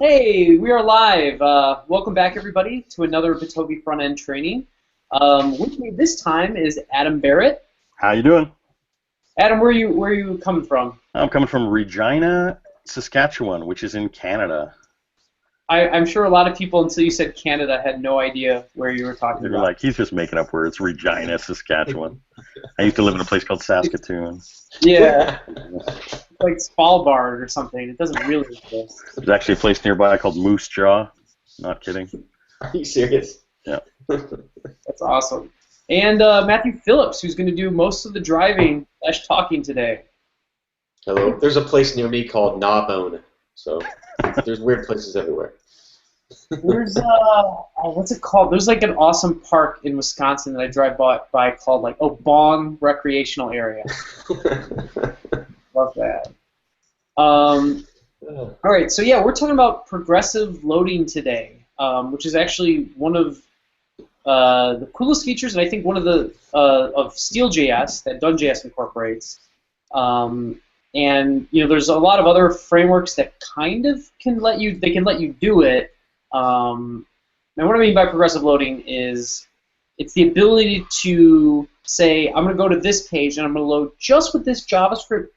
Hey, we are live. Welcome back, everybody, to another Bitovi front-end training. With me this time is Adam Barrett. How you doing? Adam, where are you coming from? I'm coming from Regina, Saskatchewan, which is in Canada. I'm sure a lot of people, until you said Canada, had no idea where you were talking They were about. like, he's just making up words. Regina, Saskatchewan. I used to live in a place called Saskatoon. Yeah, like Svalbard or something. It doesn't really exist. There's actually a place nearby called Moose Jaw. Not kidding. Are you serious? Yeah. That's awesome. And Matthew Phillips, who's going to do most of the driving / talking today. Hello. There's a place near me called Gnawbone, so there's weird places everywhere. There's what's it called? There's like an awesome park in Wisconsin that I drive by called like Bong Recreational Area. Love that. All right, so yeah, we're talking about progressive loading today, which is actually one of the coolest features, and I think one of the of Steel.js that Dun.js incorporates. And there's a lot of other frameworks that kind of can let you do it. And what I mean by progressive loading is it's the ability to say, I'm going to go to this page and I'm going to load just what this JavaScript,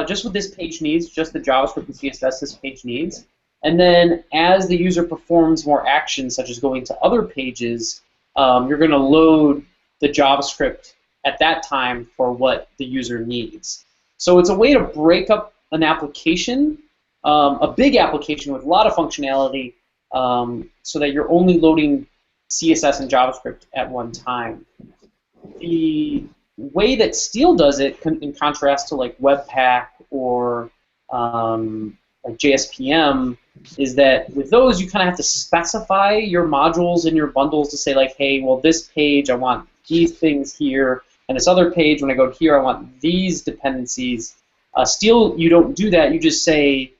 just what this page needs, just the JavaScript and CSS this page needs. And then as the user performs more actions, such as going to other pages, you're going to load the JavaScript at that time for what the user needs. So it's a way to break up an application, a big application with a lot of functionality, so that you're only loading CSS and JavaScript at one time. The way that Steel does it, in contrast to like Webpack or like JSPM, is that with those you kind of have to specify your modules and your bundles to say like, hey, well this page I want these things here, and this other page when I go here I want these dependencies. Steel, you don't do that. You just say,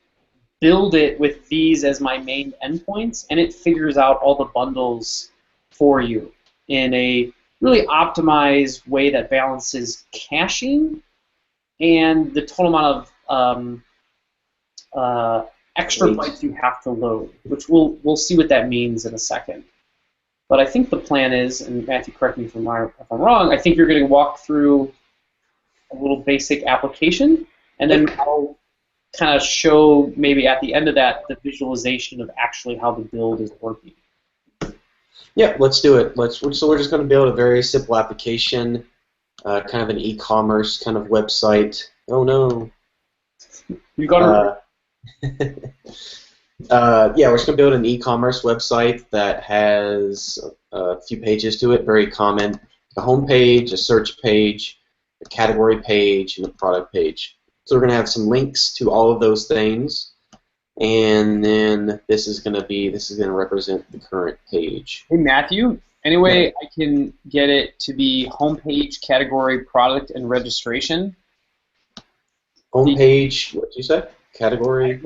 build it with these as my main endpoints, and it figures out all the bundles for you in a really optimized way that balances caching and the total amount of extra bytes you have to load, which we'll see what that means in a second. But I think the plan is, and Matthew, correct me if I'm wrong, I think you're going to walk through a little basic application, and then I'll kind of show maybe at the end of that the visualization of actually how the build is working. Yeah, let's do it. So we're just going to build a very simple application, kind of an e-commerce kind of website. Oh no. You got yeah, we're just going to build an e-commerce website that has a few pages to it, very common. A home page, a search page, a category page, and a product page. So we're going to have some links to all of those things, and then this is going to represent the current page. Hey Matthew, any way I can get it to be homepage, category, product, and registration? Homepage, what did you say? Category,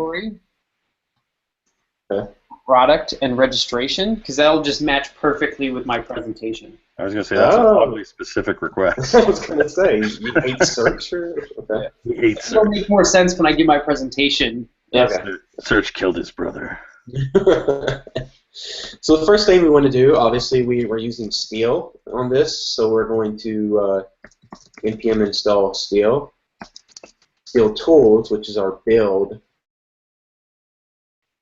okay. Product, and registration, because that'll just match perfectly with my presentation. I was going to say, that's an oddly specific request. I was going to say, you hate search? Or? Okay. He hates search. It'll make more sense when I give my presentation. Okay. Search killed his brother. So the first thing we want to do, obviously we're using Steel on this, so we're going to npm install Steel. Steel tools, which is our build,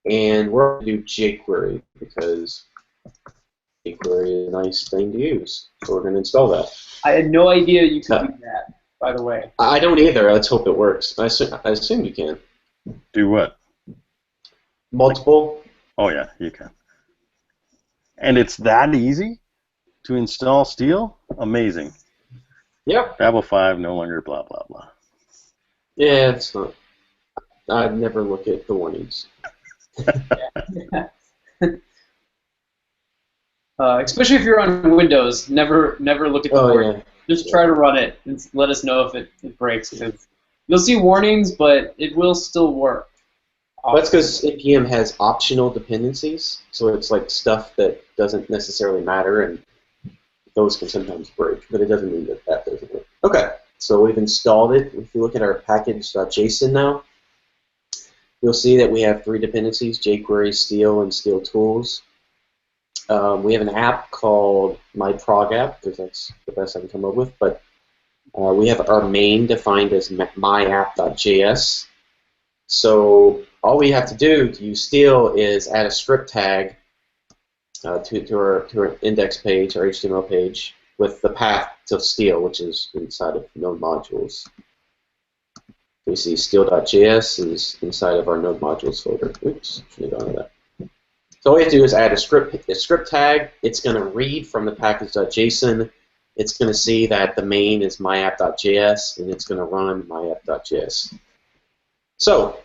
and we're going to do jQuery because jQuery is a nice thing to use. So we're going to install that. I had no idea you could do that, by the way. I don't either. Let's hope it works. I assume you can. Do what? Multiple. Oh yeah, you can. And it's that easy to install Steel? Amazing. Yep. Babel 5 no longer blah blah blah. Yeah, it's not. I'd never look at the warnings. Especially if you're on Windows, never look at the warning. Yeah. Just try to run it and let us know if it breaks. Because you'll see warnings, but it will still work. That's because npm has optional dependencies, so it's like stuff that doesn't necessarily matter, and those can sometimes break, but it doesn't mean that that doesn't work. Okay, so we've installed it. If you look at our package.json now, you'll see that we have 3 dependencies: jQuery, Steel, and Steel Tools. We have an app called My Prog app, because that's the best I can come up with. But we have our main defined as myapp.js. So all we have to do to use Steel is add a script tag to our index page, our HTML page, with the path to Steel, which is inside of Node modules. We see Steel.js is inside of our Node modules folder. Oops, should have gone to that. So all we have to do is add a script tag. It's going to read from the package.json. It's going to see that the main is myapp.js, and it's going to run myapp.js. So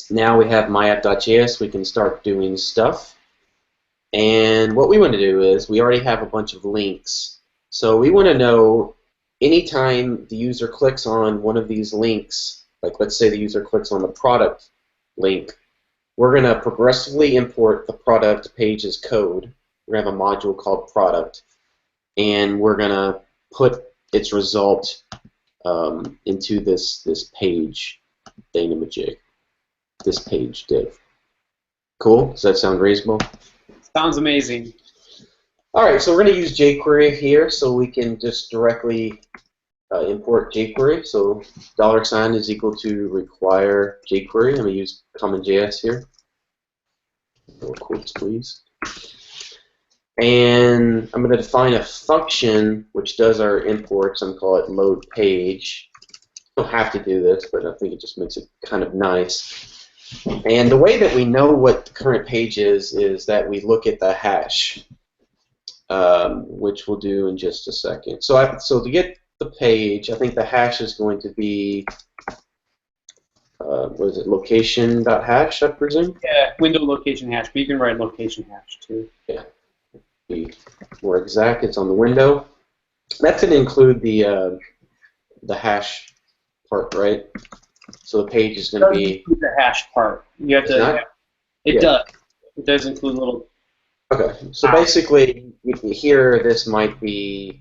now we have myapp.js. We can start doing stuff. And what we want to do is we already have a bunch of links. So we want to know anytime the user clicks on one of these links, like let's say the user clicks on the product link, we're going to progressively import the product page's code. We're going to have a module called product, and we're going to put its result into this page thingamajig, this page div. Cool? Does that sound reasonable? Sounds amazing. All right, so we're going to use jQuery here, so we can just directly import jQuery. So $sign is equal to require jQuery. I'm going to use CommonJS here. More quotes, please. And I'm going to define a function which does our imports. I'm going to call it load page. You don't have to do this, but I think it just makes it kind of nice. And the way that we know what the current page is that we look at the hash, which we'll do in just a second. So to get the page, I think the hash is going to be, what is it, location.hash, I presume? Yeah, window location hash, but you can write location hash too. Yeah. To be more exact, it's on the window. That's going to include the hash part, right? So the page is going to be the hash part. You have to. It does. It does include a little. Okay. So basically, here this might be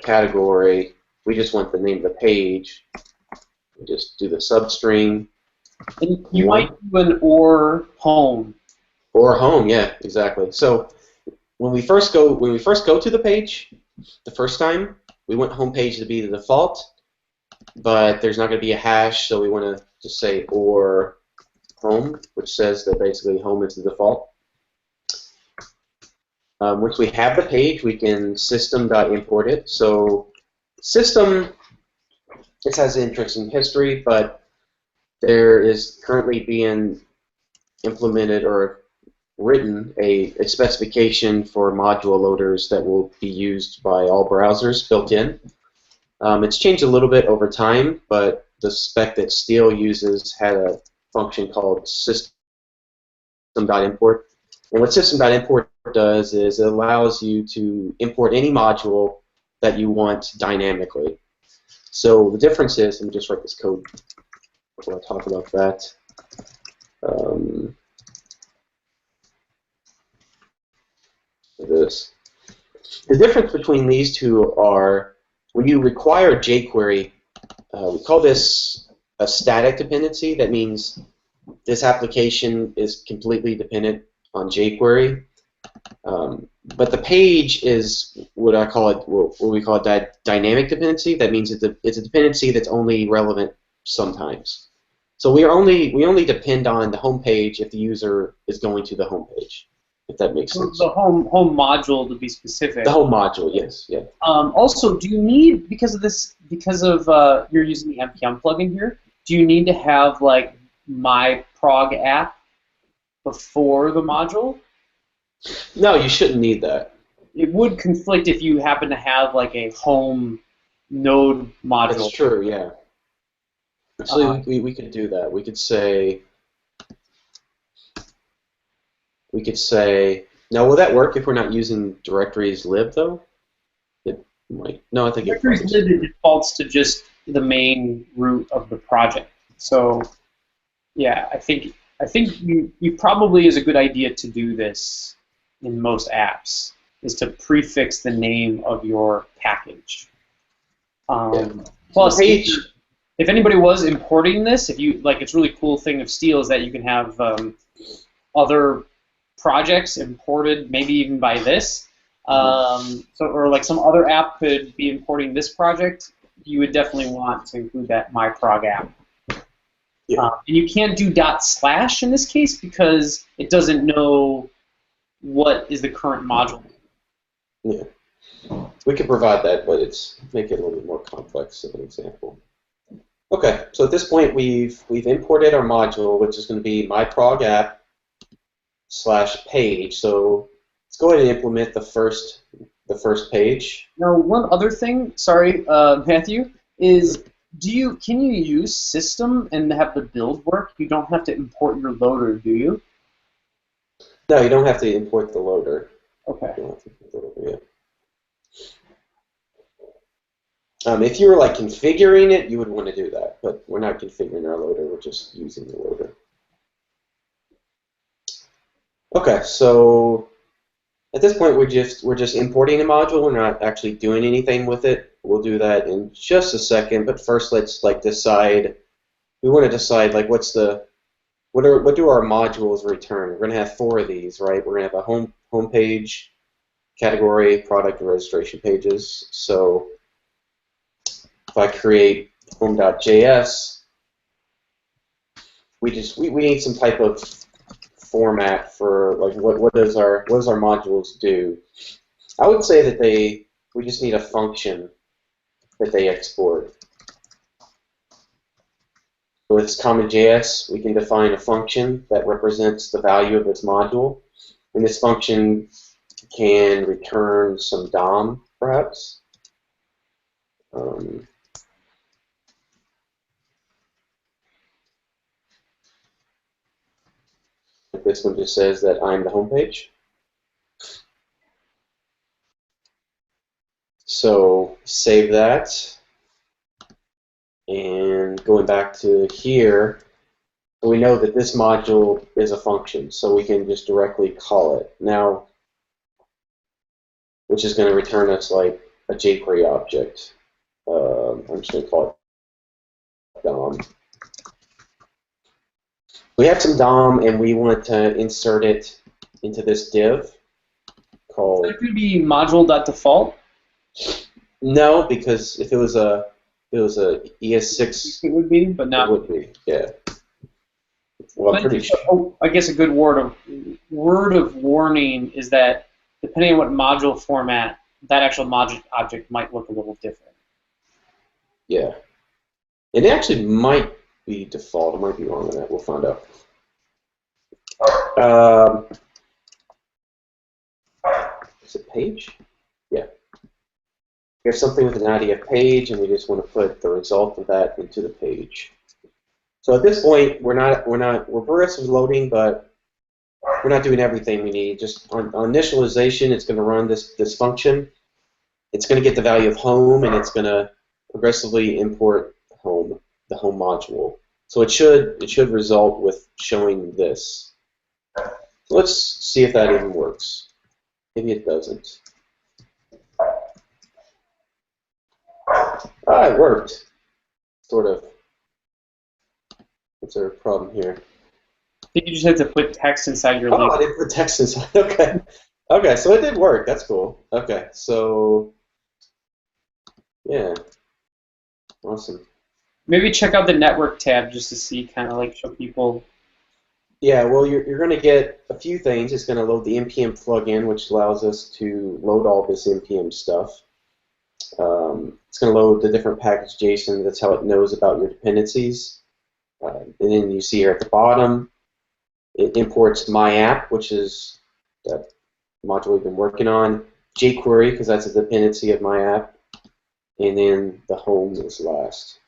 category. We just want the name of the page. We just do the substring. And you might do an or home. Or home, yeah, exactly. So when we first go to the page, the first time we want home page to be the default. But there's not going to be a hash, so we want to just say or home, which says that basically home is the default. Once we have the page, we can system.import it. So system, this has an interesting history, but there is currently being implemented or written a specification for module loaders that will be used by all browsers built in. It's changed a little bit over time, but the spec that Steel uses had a function called system.import. And what system.import does is it allows you to import any module that you want dynamically. So the difference is, let me just write this code before I talk about that. The difference between these two are when you require jQuery, we call this a static dependency. That means this application is completely dependent on jQuery. But the page is what we call a dynamic dependency. That means it's a dependency that's only relevant sometimes. So we only depend on the home page if the user is going to the home page. If that makes sense. The home module, to be specific. The home module, yes, yeah. Also, do you need, because of you're using the npm plugin here, do you need to have like my prog app before the module? No, you shouldn't need that. It would conflict if you happen to have like a home node module. That's true, yeah. So we could do that. We could say, now will that work if we're not using directories lib though? It might. No, I think directories lib defaults to just the main root of the project. So yeah, I think you probably is a good idea to do this in most apps, is to prefix the name of your package. Yeah. Plus, page. if anybody was importing this, if you like, it's really cool thing of Steel is that you can have other projects imported, maybe even by this. Or like some other app could be importing this project. You would definitely want to include that myprog app. Yeah. And you can't do // in this case because it doesn't know what is the current module. Yeah. We could provide that, but it's make it a little bit more complex as an example. Okay, so at this point we've imported our module, which is going to be myprog app /page. So let's go ahead and implement the first page. Now, one other thing, sorry, Matthew, is can you use system and have the build work? You don't have to import your loader, do you? No, you don't have to import the loader. Okay. You don't have to import the loader, yeah. If you were like configuring it, you would want to do that, but we're not configuring our loader, we're just using the loader. Okay, so at this point we're just importing a module, we're not actually doing anything with it. We'll do that in just a second, but first let's like decide, we want to decide like what do our modules return? We're gonna have 4 of these, right? We're gonna have a home page, category, product, and registration pages. So if I create home.js, we need some type of format for like what does our modules do? I would say that we just need a function that they export. So with common.js, we can define a function that represents the value of this module, and this function can return some DOM, perhaps. This one just says that I'm the home page. So save that, and going back to here, we know that this module is a function, so we can just directly call it. Now, which is going to return us like a jQuery object. I'm just going to call it DOM. We have some DOM, and we want to insert it into this div called. That could be module.default. No, because if it was a ES6, it would be, but not. It would be, yeah. Well, I'm pretty sure. Oh, I guess a good word of warning is that depending on what module format, that actual module object might look a little different. Yeah. It actually might be default. I might be wrong on that. We'll find out. Is it page? Yeah. We have something with an ID of page, and we just want to put the result of that into the page. So at this point, we're progressive loading, but we're not doing everything we need. Just on initialization, it's going to run this function. It's going to get the value of home, and it's going to progressively import home, the home module. So it should result with showing this. So let's see if that even works. Maybe it doesn't. Ah, it worked. Sort of. What's our problem here? I think you just have to put text inside your link. Oh, I didn't put text inside. Okay. Okay, so it did work. That's cool. Okay, so yeah. Awesome. Maybe check out the network tab just to see, kind of like show people. Yeah, well, you're going to get a few things. It's going to load the NPM plugin, which allows us to load all this NPM stuff. It's going to load the different package JSON. That's how it knows about your dependencies. And then you see here at the bottom, it imports my app, which is that module we've been working on. jQuery, because that's a dependency of my app. And then the home is last.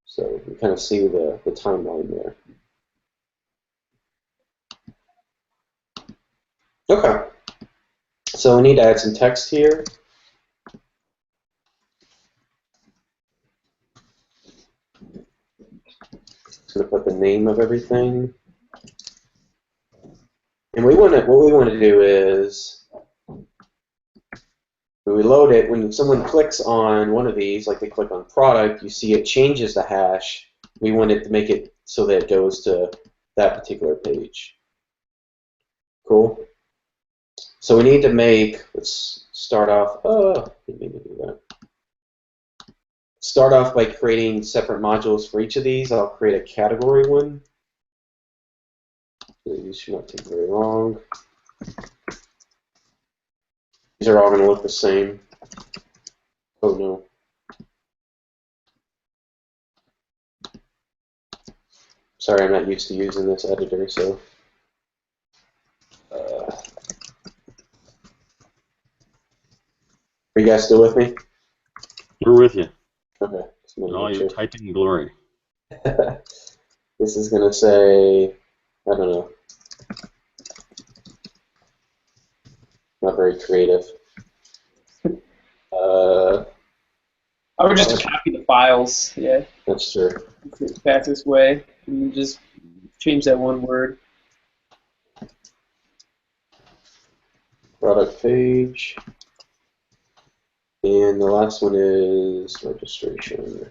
So you kind of see the timeline there. Okay. So we need to add some text here. Going to put the name of everything, and what we want to do is when we load it, when someone clicks on one of these, like they click on product, you see it changes the hash. We want it to make it so that it goes to that particular page. Cool. So we need to make, let's start off, didn't mean to do that. Start off by creating separate modules for each of these. I'll create a category one. These should not take very long. These are all going to look the same. Oh no. Sorry, I'm not used to using this editor, so. Are you guys still with me? We're with you. Okay. In all your typing glory. This is going to say, I don't know. Not very creative. I would just copy the files. Yeah. That's true. It's the fastest way. And just change that one word. Product page. And the last one is registration.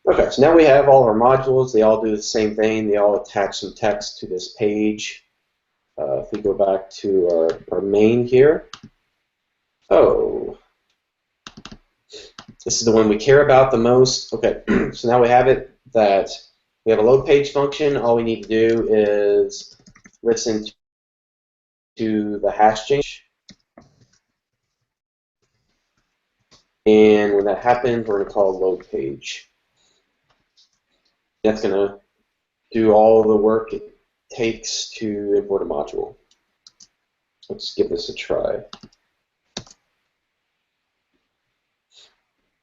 Okay, so now we have all our modules. They all do the same thing. They all attach some text to this page. If we go back to our main here. Oh. This is the one we care about the most. Okay, so now we have it that we have a load page function. All we need to do is listen to the hash change. And when that happens, we're going to call load page. That's going to do all the work it takes to import a module. Let's give this a try.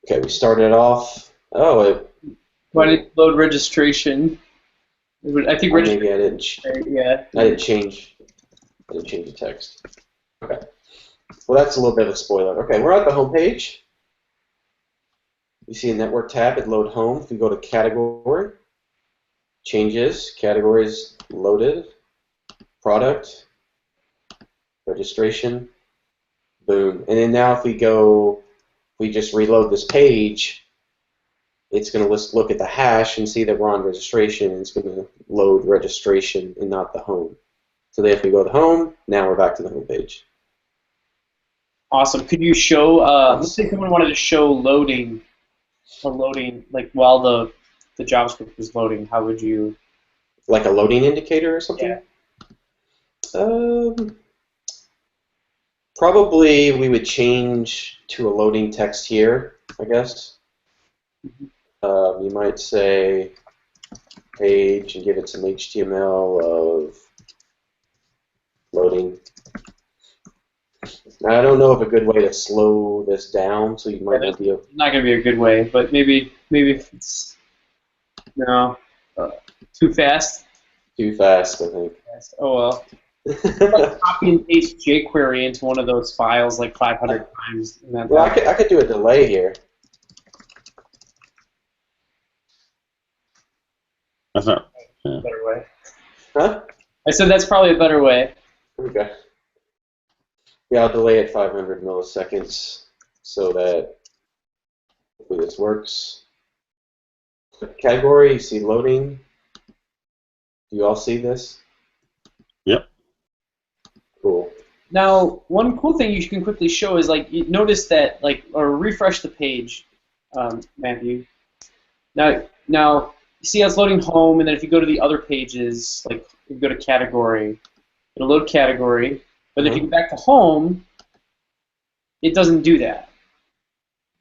Okay, we started off. Oh, Why did it load registration? I think registration. Maybe I didn't. Yeah. I didn't change the text. Okay. Well, that's a little bit of a spoiler. Okay, we're at the home page. You see a network tab at load home. If we go to category, changes, categories loaded, product, registration, boom. And then now if we just reload this page, it's going to look at the hash and see that we're on registration, and it's going to load registration and not the home. So then if we go to home, now we're back to the home page. Awesome. Could you show, let's say someone wanted to show loading, like while the JavaScript was loading, how would you? Like a loading indicator or something? Yeah. Probably we would change to a loading text here, I guess. You might say page and give it some HTML of loading. Now, I don't know of a good way to slow this down, so you might not be able. Not going to be a good way, but maybe if it's too fast. Too fast, I think. Oh well. Like copy and paste jQuery into one of those files like 500 times. Well, I could do a delay here. That's not. A better way. Huh? I said that's probably a better way. Okay. Yeah, I'll delay it 500 milliseconds so that hopefully this works. Category, you see loading. Do you all see this? Yep. Cool. Now, one cool thing you can quickly show is like you notice that or refresh the page, Matthew. Now you see how it's loading home, and then if you go to the other pages, like if you go to category, it'll load category. But if you go back to home, it doesn't do that.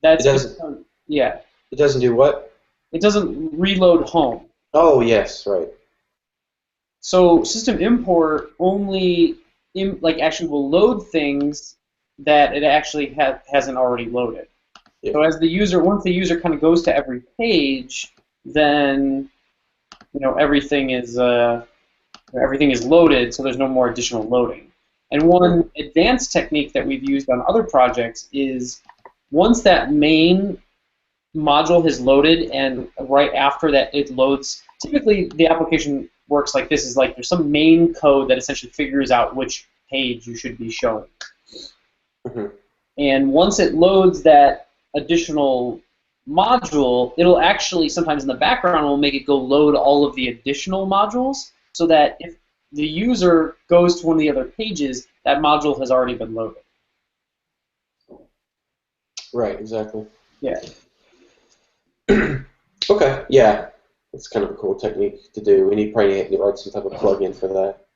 That's it doesn't. Yeah. It doesn't do what? It doesn't reload home. Oh yes, right. So system import only actually will load things that it actually hasn't already loaded. Yeah. So as the user, once the user kind of goes to every page, then everything is loaded, so there's no more additional loading. And one advanced technique that we've used on other projects is once that main module has loaded and right after that it loads, typically the application works like this, is like there's some main code that essentially figures out which page you should be showing. Mm-hmm. And once it loads that additional module, it'll actually, sometimes in the background, will make it go load all of the additional modules, so that if the user goes to one of the other pages, that module has already been loaded. Right, exactly. Yeah. Okay, yeah. It's kind of a cool technique to do. We probably need to write some type of plugin for that.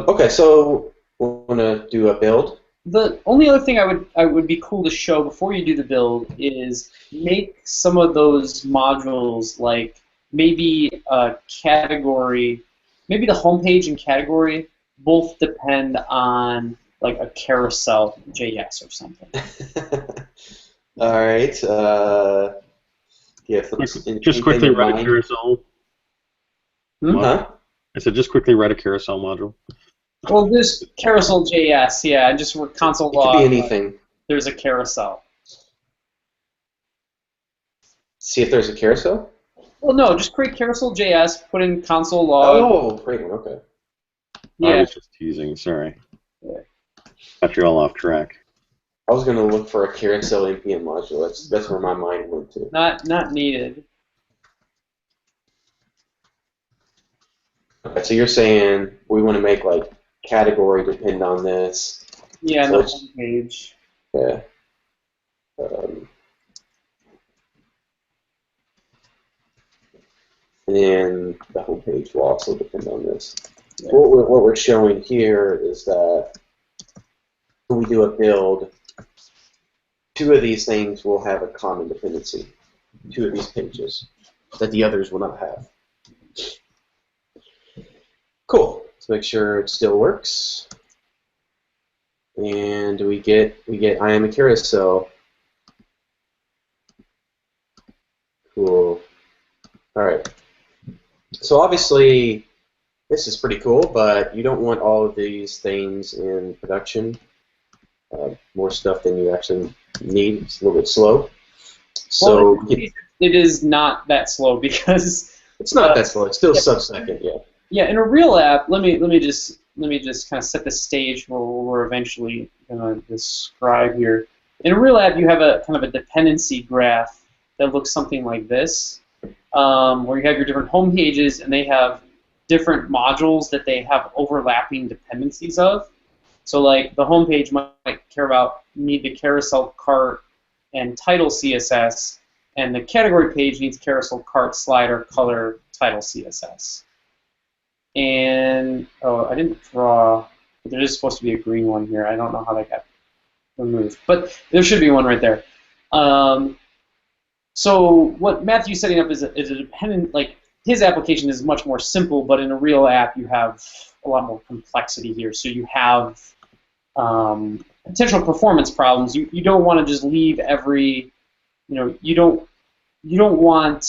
Okay, so we're going to do a build. The only other thing I would be cool to show before you do the build is make some of those modules, like maybe a category, maybe the homepage and category both depend on like a carousel JS or something. All right. Yeah. Just quickly write a carousel. Huh? I said just quickly write a carousel module. Well, there's carousel JS, yeah, and just console log. It could be anything. There's a carousel. See if there's a carousel? Well, no, just create carousel JS, put in console log. Oh, great one, okay. Yeah. I was just teasing, sorry. Yeah. Got you all off track. I was going to look for a carousel npm module. That's where my mind went to. Not needed. Okay, so you're saying we want to make like category depend on this. Yeah, So the homepage. Yeah. And then the homepage will also depend on this. Yeah. What we're showing here is that when we do a build, two of these things will have a common dependency. Two of these pages that the others will not have. Cool. Let's make sure it still works. And we get I am a carousel. Cool. All right. So obviously this is pretty cool, but you don't want all of these things in production. More stuff than you actually need. It's a little bit slow. So well, it is not that slow because it's not that slow. It's still sub-second, yeah. Yeah, in a real app, let me just kind of set the stage for what we're eventually going to describe here. In a real app, you have a kind of a dependency graph that looks something like this, where you have your different home pages, and they have different modules that they have overlapping dependencies of. So, like the home page might need the carousel, cart, and title CSS, and the category page needs carousel, cart, slider, color, title CSS. And, oh, I didn't draw, but there is supposed to be a green one here. I don't know how that got removed, but there should be one right there. So what Matthew's setting up is a dependent, like, his application is much more simple, but in a real app you have a lot more complexity here. So you have potential performance problems. You don't want to just leave every, you don't want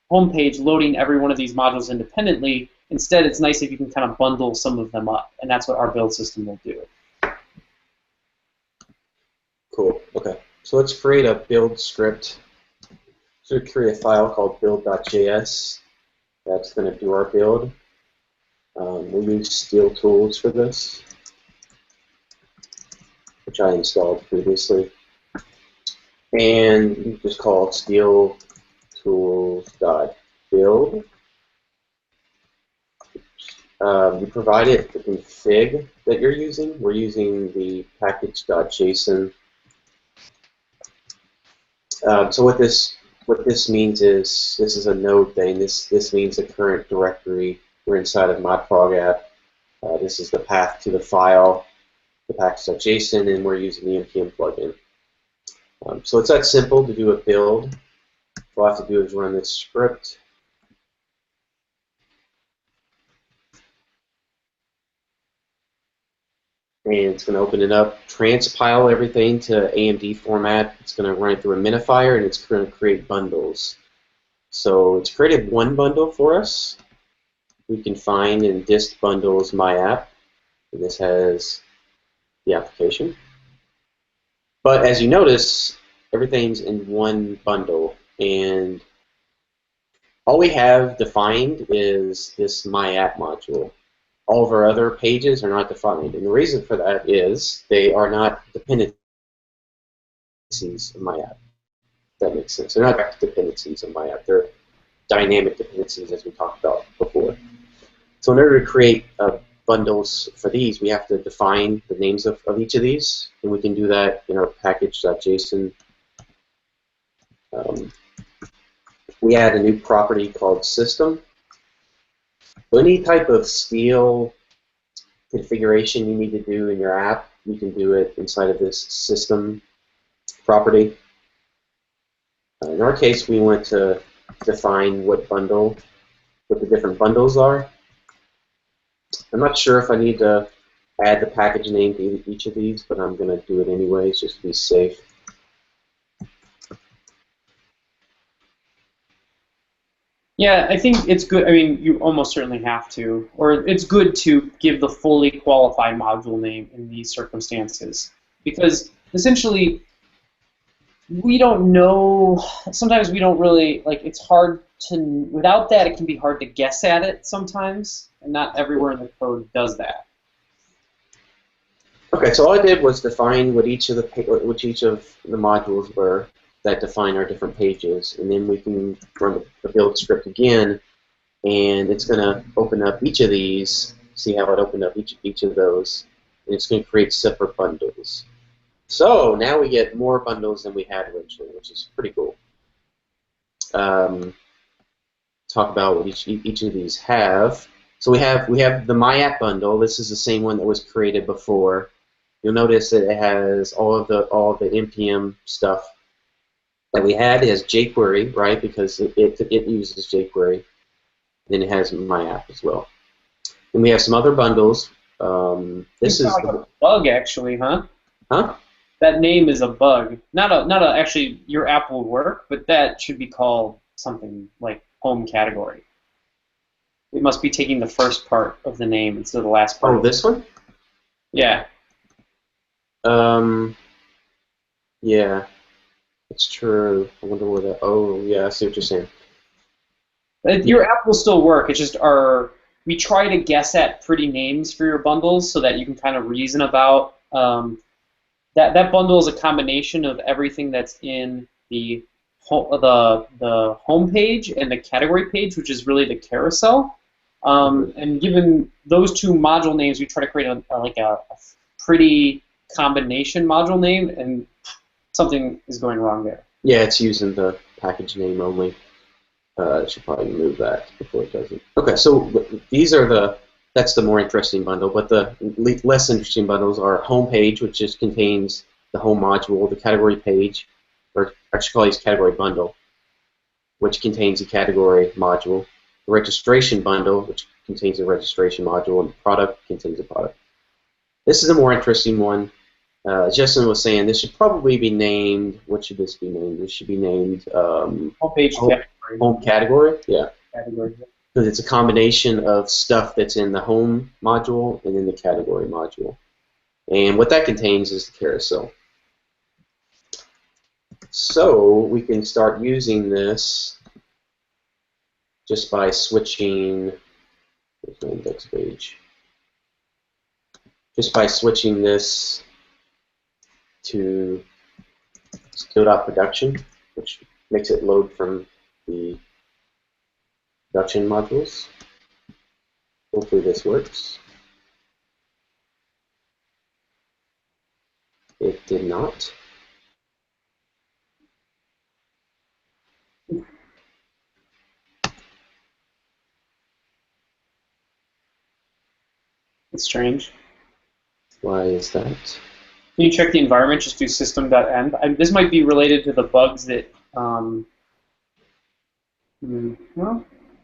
homepage loading every one of these modules independently. Instead, it's nice if you can kind of bundle some of them up, and that's what our build system will do. Cool. Okay. So let's create a build script. So create a file called build.js. That's going to do our build. We use Steel Tools for this, which I installed previously. And you just call it Steel Tools.build. You provide it the config that you're using. We're using the package.json. So what this means is, this is a node thing. This means the current directory. We're inside of ModProg app. This is the path to the file, the package.json, and we're using the npm plugin. So it's that simple to do a build. What I have to do is run this script. And it's going to open it up, transpile everything to AMD format. It's going to run it through a minifier, and it's going to create bundles. So it's created one bundle for us. We can find in dist bundles my app, and this has the application. But as you notice, everything's in one bundle, and all we have defined is this my app module. all of our other pages are not defined. And the reason for that is they are not dependencies of my app. If that makes sense. They're not direct dependencies of my app. They're dynamic dependencies, as we talked about before. So in order to create bundles for these, we have to define the names of each of these, and we can do that in our package.json. We add a new property called system. So any type of steel configuration you need to do in your app, you can do it inside of this system property. In our case, we want to define what the different bundles are. I'm not sure if I need to add the package name to each of these, but I'm going to do it anyways, just to be safe. Yeah, I think it's good. I mean, you almost certainly have to, or it's good to give the fully qualified module name in these circumstances, because essentially we don't know. Sometimes we don't really like. It's hard to without that. It can be hard to guess at it sometimes, and not everywhere in the code does that. Okay, so all I did was define what each of the modules were that define our different pages, and then we can run the build script again, and it's going to open up each of these. See how it opened up each of those, and it's going to create separate bundles. So now we get more bundles than we had originally, which is pretty cool. Talk about what each of these have. So we have the My App bundle. This is the same one that was created before. You'll notice that it has all of the npm stuff that we had. It has jQuery, right? Because it uses jQuery. Then it has My App as well. And we have some other bundles. This is like a bug, actually, huh? Huh? That name is a bug. Not a. Actually, your app will work, but that should be called something like home category. It must be taking the first part of the name instead of the last part. Oh, this one? Yeah. Yeah, it's true. I wonder where that. Oh, yeah, I see what you're saying. Your app will still work. It's just we try to guess at pretty names for your bundles so that you can kind of reason about. That bundle is a combination of everything that's in the home page and the category page, which is really the carousel. And given those two module names, we try to create a pretty combination module name, and something is going wrong there. Yeah, it's using the package name only. I should probably remove that before it does it. Okay, so that's the more interesting bundle, but the less interesting bundles are homepage, which just contains the home module, the category page, or actually call these category bundle, which contains the category module, the registration bundle, which contains the registration module, and the product contains the product. This is a more interesting one. Justin was saying this should probably be named. What should this be named? This should be named Homepage category. Home category. Yeah. Category. Because it's a combination of stuff that's in the home module and in the category module. And what that contains is the carousel. So we can start using this just by switching. Where's my index page? Just by switching this to skill.production, which makes it load from the production modules. Hopefully this works. It did not. It's strange. Why is that? Can you check the environment? Just do system.end. This might be related to the bugs that. Well,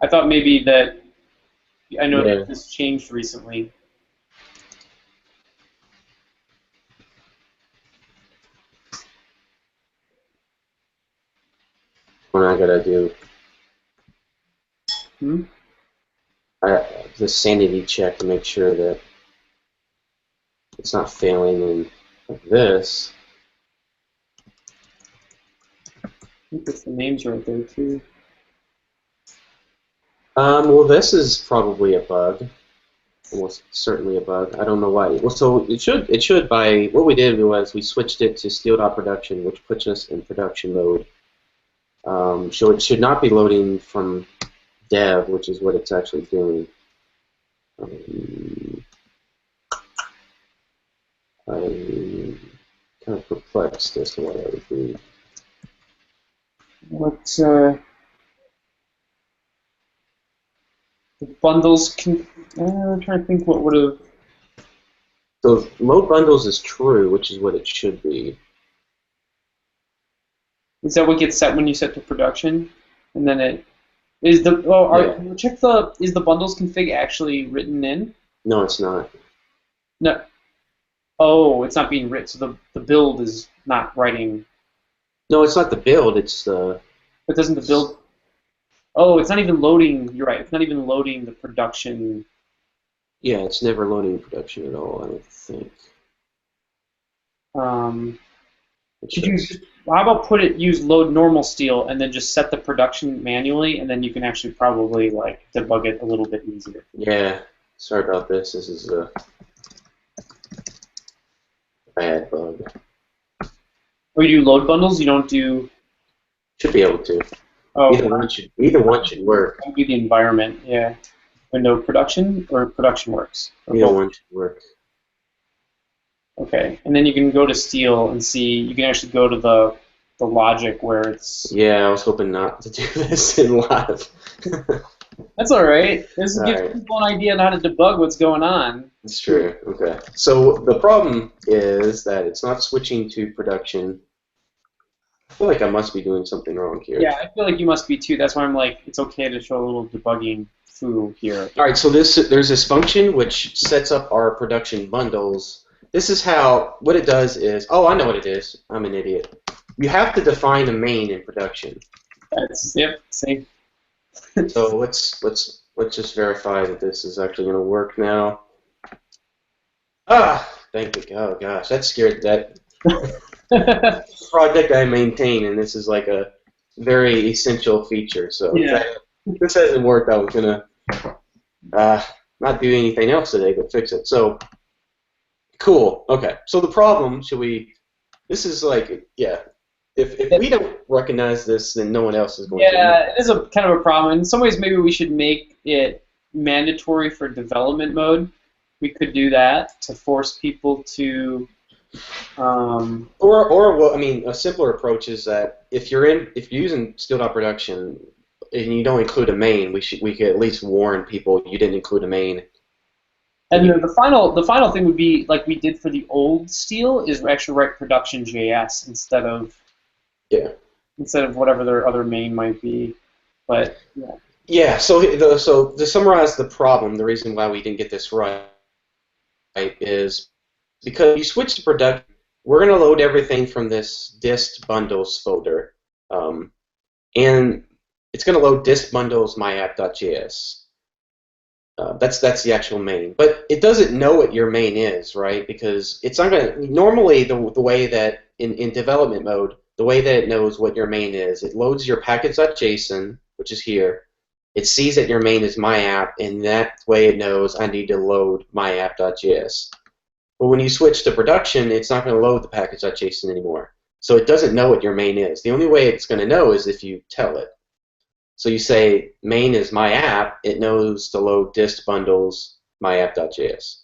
I thought maybe that. I know that this changed recently. What I gotta do? The sanity check to make sure that it's not failing in like this. I think it's the names right there too. Well, this is probably a bug. Almost certainly a bug. I don't know why. Well, so it should by what we did was we switched it to steel.production, which puts us in production mode. So it should not be loading from dev, which is what it's actually doing. I'm kind of perplexed as to why that would be. What the bundles can? I'm trying to think what would have. So load bundles is true, which is what it should be. Is that what gets set when you set to production? And then it is the check the is the bundles config actually written in? No, it's not. No. Oh, it's not being written. So the build is not writing. No, it's not the build. It's the. But doesn't the build? Oh, it's not even loading. You're right. It's not even loading the production. Yeah, it's never loading production at all. I don't think. Could you? How about use load normal steel and then just set the production manually, and then you can actually probably like debug it a little bit easier. Yeah. Sorry about this. This is a bad bug. Oh, you do load bundles? You don't do. Should be able to. Oh, Either one should work. That would be the environment, yeah. Window production or production works? Or Either both? one should work. Okay, and then you can go to steel and see. You can actually go to the logic where it's. Yeah, I was hoping not to do this in live. That's all right. This gives Alright. people an idea on how to debug what's going on. It's true. Okay. So the problem is that it's not switching to production. I feel like I must be doing something wrong here. Yeah, I feel like you must be too. That's why I'm like, it's okay to show a little debugging foo here. All right. So there's this function which sets up our production bundles. This is what it does is. Oh, I know what it is. I'm an idiot. You have to define a main in production. Same. So let's just verify that this is actually going to work now. Ah, thank you. Oh gosh, that scared that project I maintain, and this is like a very essential feature. So Yeah. if this hasn't worked, I was gonna not do anything else today but fix it. So cool. Okay. So the problem, this is like, yeah. If we don't recognize this, then no one else is going to. Yeah, it is a kind of a problem. In some ways, maybe we should make it mandatory for development mode. We could do that to force people to. Well, I mean, a simpler approach is that if you're using steel.production and you don't include a main, we could at least warn people you didn't include a main. And then the final thing would be like we did for the old steel is actually write production JS instead of. Yeah. Instead of whatever their other main might be, but yeah. Yeah. So to summarize the problem, the reason why we didn't get this right is because you switch to production. We're going to load everything from this dist bundles folder, and it's going to load dist bundles myapp.js. That's the actual main, but it doesn't know what your main is, right? Because it's not going to. Normally, the way that in development mode. The way that it knows what your main is, it loads your package.json, which is here. It sees that your main is myapp, and that way it knows I need to load myapp.js. But when you switch to production, it's not going to load the package.json anymore. So it doesn't know what your main is. The only way it's going to know is if you tell it. So you say main is myapp, it knows to load dist bundles myapp.js. Does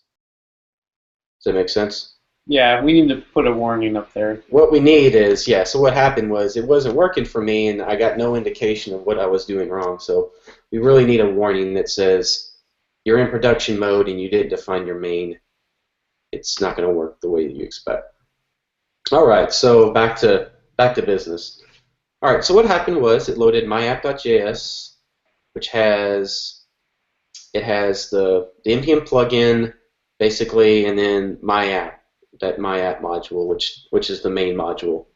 that make sense? Yeah, we need to put a warning up there. What we need is, yeah, so what happened was it wasn't working for me and I got no indication of what I was doing wrong. So we really need a warning that says you're in production mode and you didn't define your main. It's not going to work the way that you expect. All right, so back to business. All right, so what happened was it loaded myapp.js, which has the npm plugin basically, and then myapp. That myapp module, which is the main module.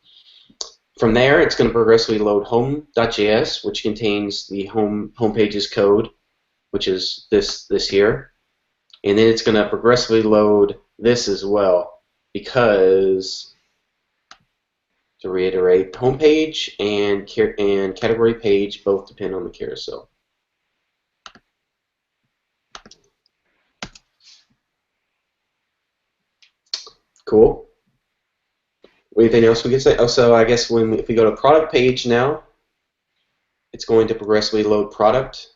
From there, it's going to progressively load home.js, which contains the homepage's code, which is this here, and then it's going to progressively load this as well, because to reiterate, homepage and category page both depend on the carousel. Cool. Anything else we can say? Oh, so I guess if we go to product page now, it's going to progressively load product.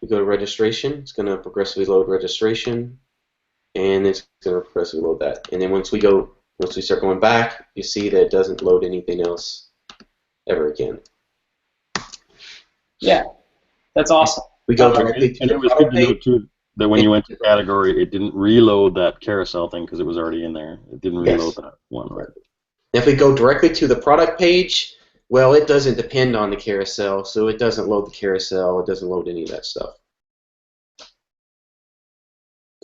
We go to registration, it's going to progressively load registration, and it's going to progressively load that. And then once we start going back, you see that it doesn't load anything else ever again. Yeah, that's awesome. We go directly to and the it was product good to know page. too that when you went to category, it didn't reload that carousel thing because it was already in there. It didn't reload that one. Right. If we go directly to the product page, well, it doesn't depend on the carousel, so it doesn't load the carousel. It doesn't load any of that stuff.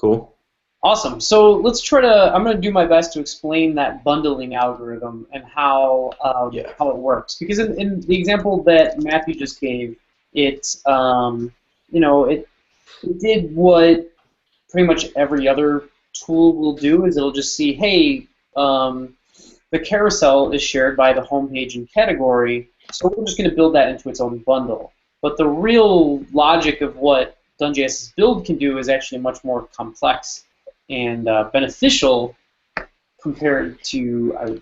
Cool. Awesome. So let's try to. I'm going to do my best to explain that bundling algorithm and how it works. Because in the example that Matthew just gave, it did what pretty much every other tool will do. Is it'll just see, hey, the carousel is shared by the homepage and category, so we're just going to build that into its own bundle. But the real logic of what Dun.js's build can do is actually much more complex and beneficial compared to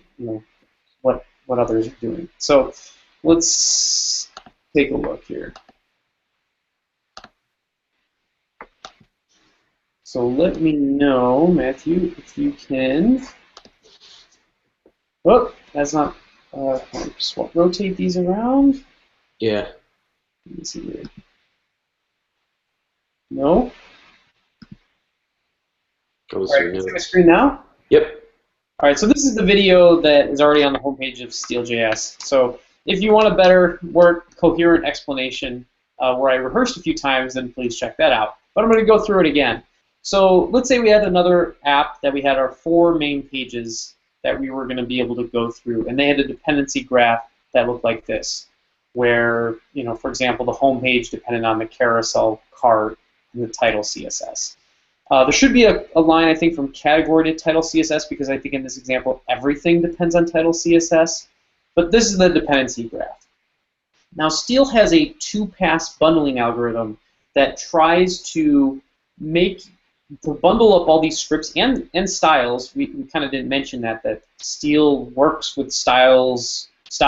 what others are doing. So let's take a look here. So let me know, Matthew, if you can. Oh, that's not. Just rotate these around. Yeah. Let me see here. No. All right, see my screen now? Yep. All right, so this is the video that is already on the homepage of Steel.js. So if you want a better, more coherent explanation where I rehearsed a few times, then please check that out. But I'm going to go through it again. So let's say we had another app that we had our 4 main pages that we were going to be able to go through, and they had a dependency graph that looked like this, where, for example, the home page depended on the carousel, cart, and the title CSS. There should be a line, I think, from category to title CSS, because I think in this example everything depends on title CSS. But this is the dependency graph. Now, Steel has a 2-pass bundling algorithm that tries to bundle up all these scripts and styles. We kind of didn't mention that Steel works with style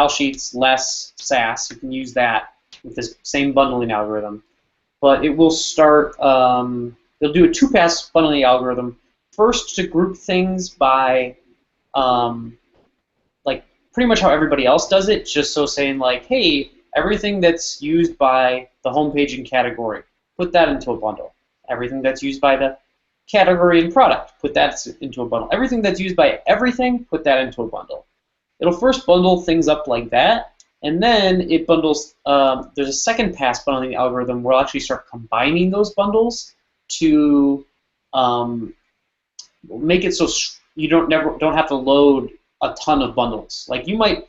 sheets, less Sass. You can use that with this same bundling algorithm. But it will start, they'll do a 2-pass bundling algorithm. First, to group things by, like, pretty much how everybody else does it, just so saying, like, hey, everything that's used by the homepage and category, put that into a bundle. Everything that's used by the category and product, put that into a bundle. Everything that's used by everything, put that into a bundle. It'll first bundle things up like that, and then it bundles, there's a second pass bundling algorithm where it'll actually start combining those bundles to make it so you don't have to load a ton of bundles. Like you might,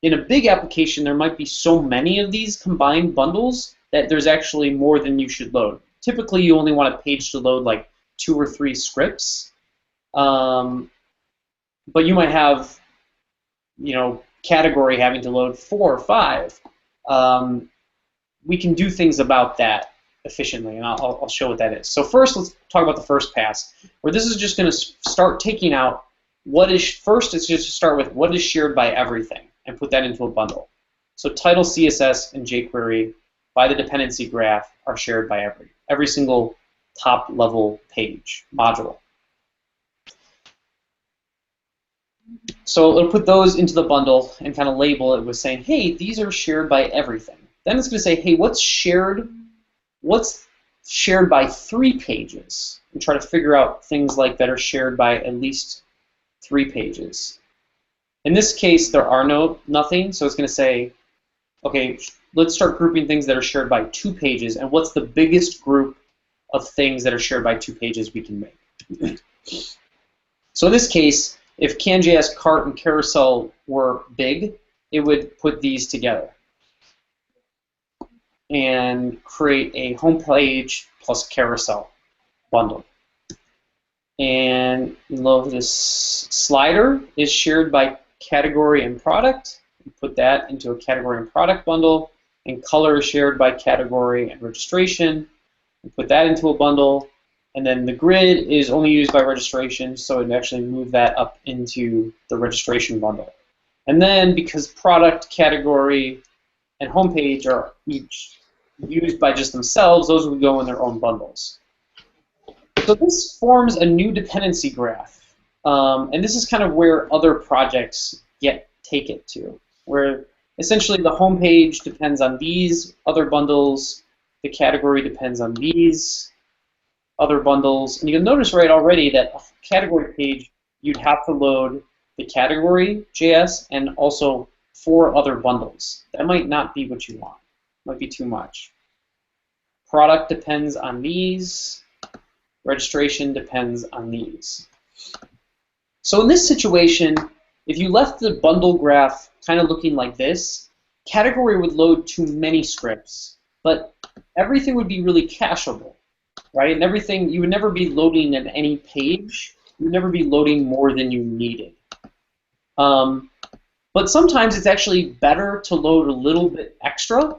in a big application, there might be so many of these combined bundles that there's actually more than you should load. Typically, you only want a page to load like 2 or 3 scripts, but you might have, category having to load 4 or 5. We can do things about that efficiently, and I'll show what that is. So first, let's talk about the first pass, where this is just going to start taking out what is first. It's just to start with what is shared by everything and put that into a bundle. So title, CSS, and jQuery by the dependency graph are shared by every single top-level page module. So it'll put those into the bundle and kind of label it with saying, hey, these are shared by everything. Then it's going to say, hey, what's shared by 3 pages? And try to figure out things like that are shared by at least 3 pages. In this case, there are nothing, so it's going to say, okay, let's start grouping things that are shared by 2 pages, and what's the biggest group of things that are shared by 2 pages we can make. So in this case, if CanJS, cart, and carousel were big, it would put these together and create a home page plus carousel bundle. And this slider is shared by category and product. Put that into a category and product bundle. And color is shared by category and registration. And put that into a bundle. And then the grid is only used by registration, so it actually move that up into the registration bundle. And then because product, category, and homepage are each used by just themselves, those would go in their own bundles. So this forms a new dependency graph. And this is kind of where other projects take it to, where essentially the homepage depends on these other bundles, the category depends on these other bundles, and you'll notice right already that a category page, you'd have to load the category JS and also 4 other bundles. That might not be what you want. Might be too much. Product depends on these. Registration depends on these. So in this situation, if you left the bundle graph kind of looking like this, category would load too many scripts, but everything would be really cacheable, right? And everything, you would never be loading at any page. You would never be loading more than you needed. But sometimes it's actually better to load a little bit extra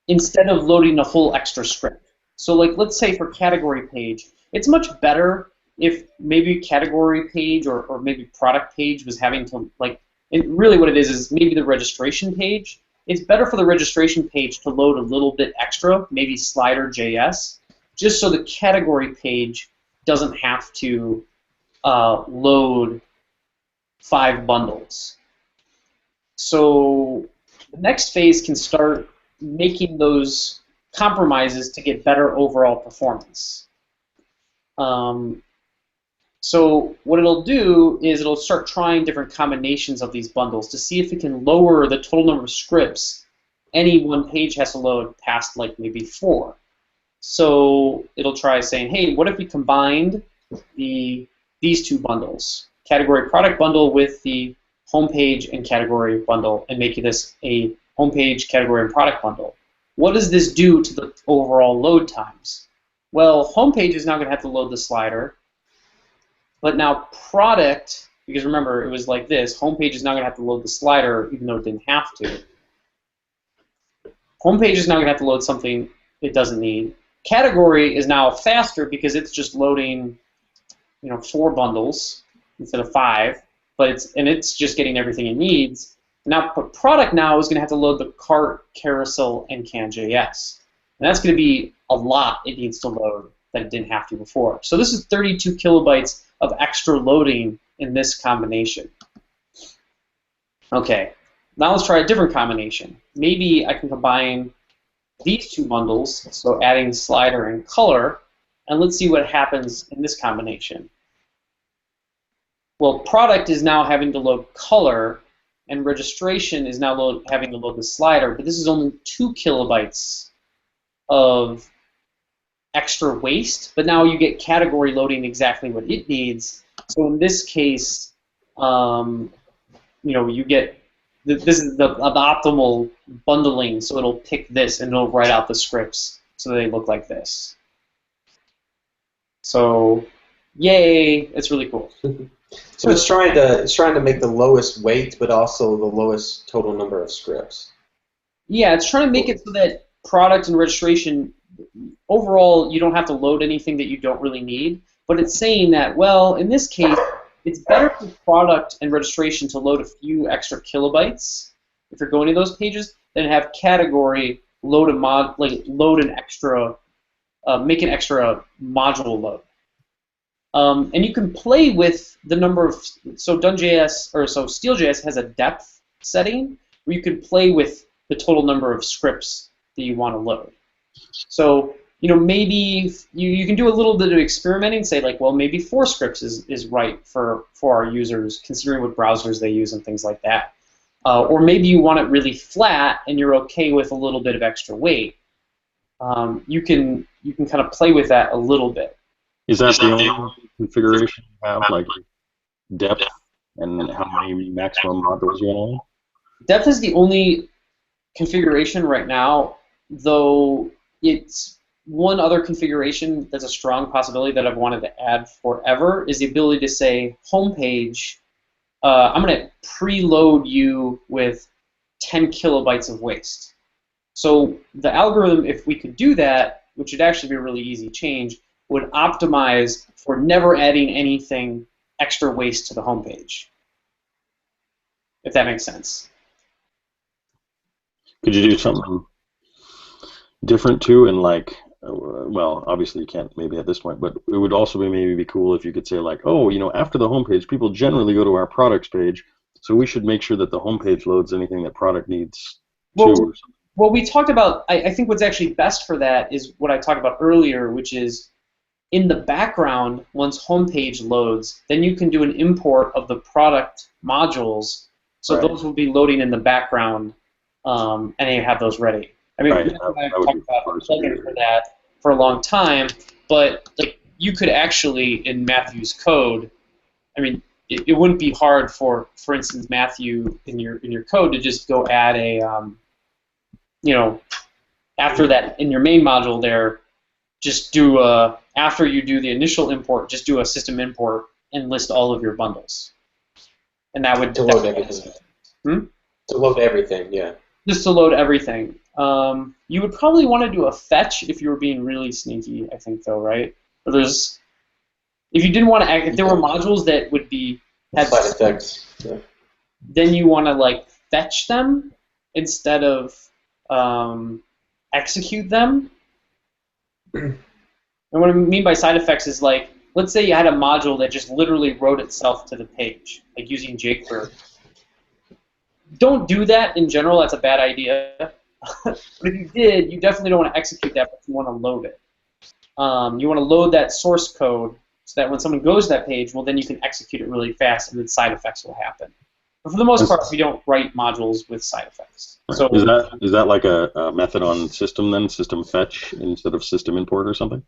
instead of loading a whole extra script. So like, let's say for category page, it's much better if maybe category page or maybe product page was having to, like, really what it is maybe the registration page. It's better for the registration page to load a little bit extra, maybe slider.js, just so the category page doesn't have to load 5 bundles. So the next phase can start making those compromises to get better overall performance. So what it'll do is it'll start trying different combinations of these bundles to see if it can lower the total number of scripts any one page has to load past like maybe 4. So it'll try saying, hey, what if we combined these 2 bundles, category product bundle with the homepage and category bundle, and make this a homepage, category, and product bundle. What does this do to the overall load times? Well, homepage is now going to have to load the slider, but now product, because remember, it was like this, homepage is now going to have to load the slider even though it didn't have to. Homepage is now going to have to load something it doesn't need. Category is now faster because it's just loading, 4 bundles instead of 5, but it's just getting everything it needs. Now, product now is going to have to load the cart, carousel, and can.js. And that's going to be a lot it needs to load that it didn't have to before. So this is 32 kilobytes of extra loading in this combination. Okay, now let's try a different combination. Maybe I can combine these 2 bundles, so adding slider and color, and let's see what happens in this combination. Well, product is now having to load color, and registration is now having to load the slider, but this is only 2 kilobytes of extra waste, but now you get category loading exactly what it needs. So in this case, you get, this is the optimal bundling, so it'll pick this and it'll write out the scripts so they look like this. So, yay, it's really cool. So it's trying to make the lowest weight, but also the lowest total number of scripts. Yeah, it's trying to make it so that product and registration, overall, you don't have to load anything that you don't really need. But it's saying that, well, in this case, it's better for product and registration to load a few extra kilobytes if you're going to those pages than have category load an extra, make an extra module load. And you can play with the number of, so Steel.js has a depth setting where you can play with the total number of scripts that you want to load. So, maybe you can do a little bit of experimenting, say like, well, maybe 4 scripts is right for our users, considering what browsers they use and things like that. Or maybe you want it really flat and you're okay with a little bit of extra weight. You can kind of play with that a little bit. Is that the only configuration you have, like depth and how many maximum modules you want? Depth is the only configuration right now, though it's one other configuration that's a strong possibility that I've wanted to add forever is the ability to say, homepage, I'm going to preload you with 10 kilobytes of waste. So the algorithm, if we could do that, which would actually be a really easy change, would optimize for never adding anything extra waste to the homepage. If that makes sense. Could you do something different too? And like, well, obviously you can't maybe at this point, but it would also be cool if you could say like, oh, you know, after the homepage, people generally go to our products page, so we should make sure that the homepage loads anything that product needs too. Or something. Well, we talked about, I think what's actually best for that is what I talked about earlier, which is in the background, once homepage loads, then you can do an import of the product modules, so Right. those will be loading in the background, and you have those ready. I mean, Right, I've talked about a plugin for that for a long time, but like you could actually, in Matthew's code, I mean, it wouldn't be hard for instance, Matthew, in your code to just go add a, you know, after that in your main module there, just do after you do the initial import, just do a system import and list all of your bundles, and that would To load everything. To load everything, yeah. Just to load everything. You would probably want to do a fetch if you were being really sneaky, I think, though, right? Or if you didn't want to, if there were modules that would be had side effects, yeah. Then you want to like fetch them instead of execute them. And what I mean by side effects is like, let's say you had a module that just literally wrote itself to the page, like using jQuery. Don't do that in general. That's a bad idea. But if you did, you definitely don't want to execute that, but you want to load it. You want to load that source code so that when someone goes to that page, well, then you can execute it really fast, and then side effects will happen. But for the most part, we don't write modules with side effects. So is that like a method on system then, system fetch instead of system import or something?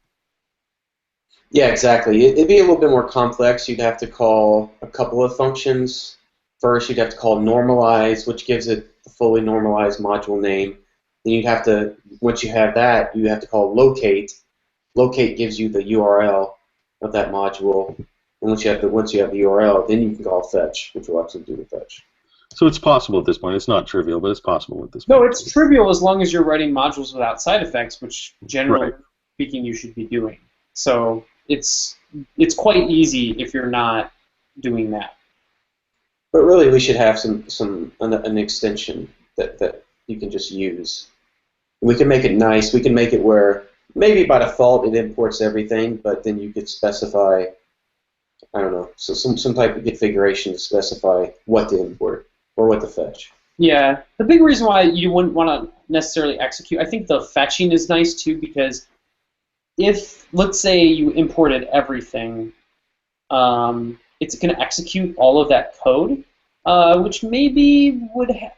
Yeah, exactly. It'd be a little bit more complex. You'd have to call a couple of functions. First, you'd have to call normalize, which gives it the fully normalized module name. Then you'd have to, once you have that, you have to call locate. Locate gives you the URL of that module. And once you have the URL, then you can call fetch, which will actually do the fetch. So it's possible at this point. It's not trivial, but it's possible at this point. No, it's trivial as long as you're writing modules without side effects, which generally speaking you should be doing. So it's quite easy if you're not doing that. But really, we should have an extension that you can just use. And we can make it nice. We can make it where maybe by default it imports everything, but then you could specify, I don't know, so some type of configuration to specify what to import or what to fetch. Yeah, the big reason why you wouldn't want to necessarily execute, I think the fetching is nice too, because if, let's say you imported everything, it's going to execute all of that code, which maybe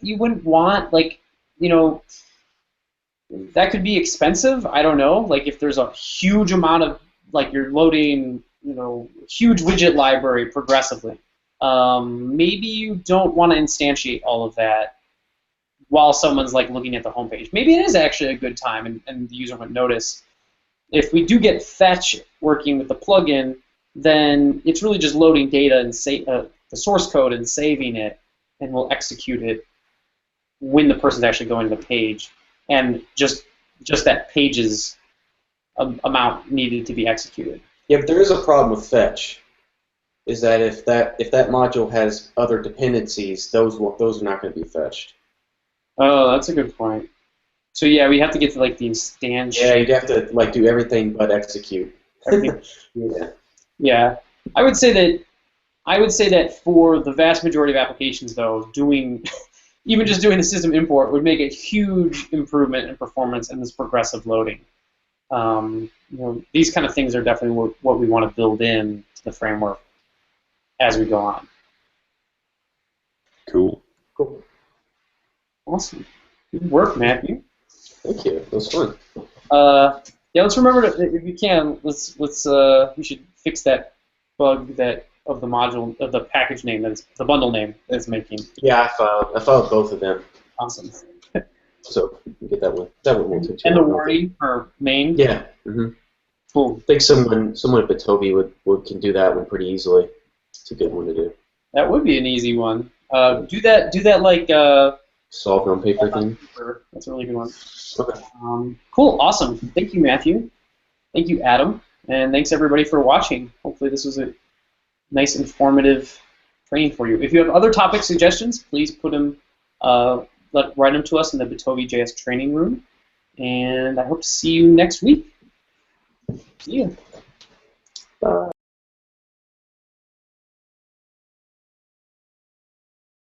you wouldn't want, like, you know, that could be expensive. I don't know. Like if there's a huge amount of, like you're loading, you know, huge widget library progressively, maybe you don't want to instantiate all of that while someone's like looking at the homepage. Maybe it is actually a good time, and the user would notice. If we do get fetch working with the plugin, then it's really just loading data and the source code and saving it, and we'll execute it when the person's actually going to the page, and just that page's amount needed to be executed. Yeah, but there is a problem with fetch. Is that if that module has other dependencies, those are not going to be fetched. Oh, that's a good point. So yeah, we have to get to like the instance. Yeah, you'd have to like do everything but execute. Yeah. Yeah. I would say that for the vast majority of applications, though, even just doing the system import would make a huge improvement in performance and this progressive loading. You know, these kind of things are definitely what we want to build in to the framework as we go on. Cool. Awesome. Good work, Matthew. Thank you. It was fun. Yeah, let's remember to, if you can, we should fix that bug of the module of the package name the bundle name that it's making. Yeah, I filed both of them. Awesome. So you can get that one. That one won't take too long. And the warning for main. Yeah. Mm-hmm. Cool. I think someone at Bitovi can do that one pretty easily. It's a good one to do. That would be an easy one. Do that like. Solve on paper thing. That's a really good one. Okay. Cool. Awesome. Thank you, Matthew. Thank you, Adam. And thanks everybody for watching. Hopefully this was a nice, informative training for you. If you have other topic suggestions, please put them, write them to us in the Bitovi JS training room. And I hope to see you next week. See you. Bye.